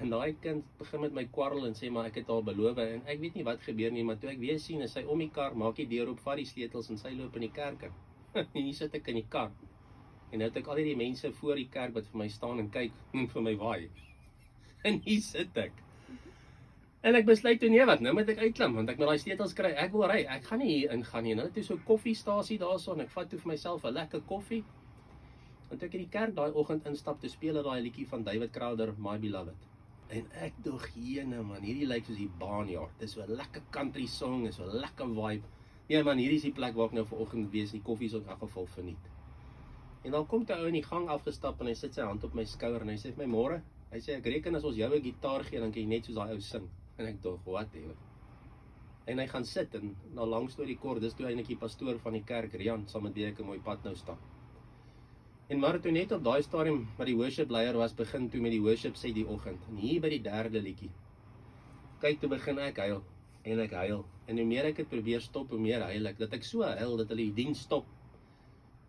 En daai kind begin met my kwarrel en sê maar ek het haar beloof en ek weet nie wat gebeur nie, maar toe ek weer sien is sy om die kar, maak die deur op, vat die sleutels en sy loop in die kerk in. En hier sit ek in die kar. En nou het ek al die mense voor die kerk wat vir my staan en kyk en vir my waai. En hier sit ek. En ek besluit toe nee wat, nou moet ek uitklim want ek moet daai sleutels kry. Ek wil ry. Ek gaan nie hier ingaan nie. Nou het jy so 'n koffiestasie daarso en ek vat toe vir myself 'n lekker koffie. En toe ek in die kerk daai oggend instap, toe speel daai liedjie van David Crowder, My Beloved. En ek dog jene man, hierdie lyk soos die Barnyard. Dis so 'n lekker country song, is so 'n lekker vibe. Nee man, hierdie is die plek waar ek nou vanoggend wees. Die koffie is ook in elk geval verniet. En dan kom 'n ou in die gang afgestap en hy sit sy hand op my skouer en hy sê vir my môre. Hy sê ek reken as ons jou 'n gitaar gee dan kan jy net soos daai ou sing. En ek dog, whatever. En hy gaan sit en na lang storie kort, dis toe eintlik die pastoor van die kerk, Rian, saam met wie ek 'n mooi pad nou stap. En maar toe net op daai stadium wat die worship leier was, begin toe met die worship sê die oggend. En hier by die derde liedjie. Kyk, toe begin ek huil en ek huil. En hoe meer ek dit probeer stop, hoe meer huil ek. Dat ek so huil dat hulle die diens stop.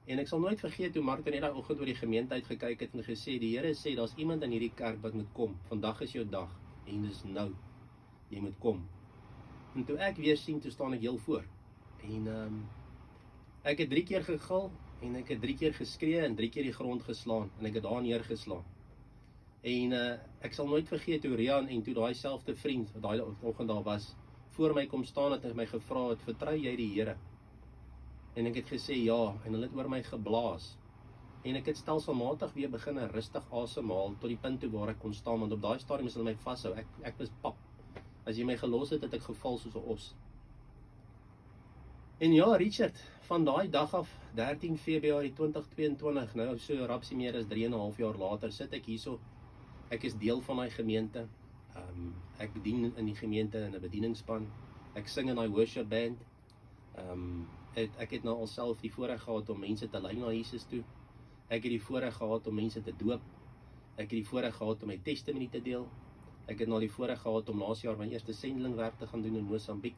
En ek sal nooit vergeet hoe Martin net daai oggend oor die gemeente uitgekyk het en gesê, die Here sê, daar's iemand in hierdie kerk wat moet kom. Vandag is jou dag en dis nou. Jy moet kom. En toe ek weer sien, toe staan ek heel voor. En ek het 3 keer gegil en ek het 3 keer geskree en 3 keer die grond geslaan en ek het daar neergeslaan. En ek sal nooit vergeet hoe Rian en toe daai selfde vriend wat daai oggend daar was, voor my kom staan het en my gevra het, vertrou jy die Here? En ek het gesê ja, en hulle het oor my geblaas. En ek het stelselmatig weer begin rustig asemhaal tot die punt toe waar ek kon staan, want op daai stadium is hulle my vashou. Ek was pap. As jy my gelos het, het ek geval soos 'n os. En ja, Richard, van daai dag af, 13 Februarie 2022, nou so rapsie meer as 3,5 jaar later, sit ek hierso. Ek is deel van daai gemeente. Ek bedien in die gemeente in 'n bedieningsspan. Ek sing in daai worship band. Ek het nou alself die voorreg gehad om mense te lei na Jesus toe. Ek het die voorreg gehad om mense te doop. Ek het die voorreg gehad om my testimonie te deel. Ek het nou die voorreg gehad om laas jaar my eerste sendelingwerk te gaan doen in Mosambiek.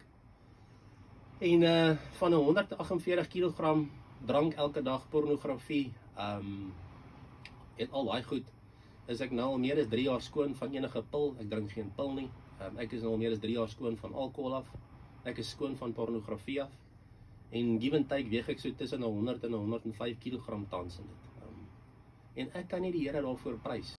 En van 148 kg drank elke dag, pornografie, het al daai goed, is ek nou al meer as 3 jaar skoon van enige pil. Ek drink geen pil nie. Ek is nou al meer as 3 jaar skoon van alkohol af. Ek is skoon van pornografie af. En give and take weeg ek so tussen 100 en 105 kg tans in dit. En ek kan nie die Here daarvoor prys.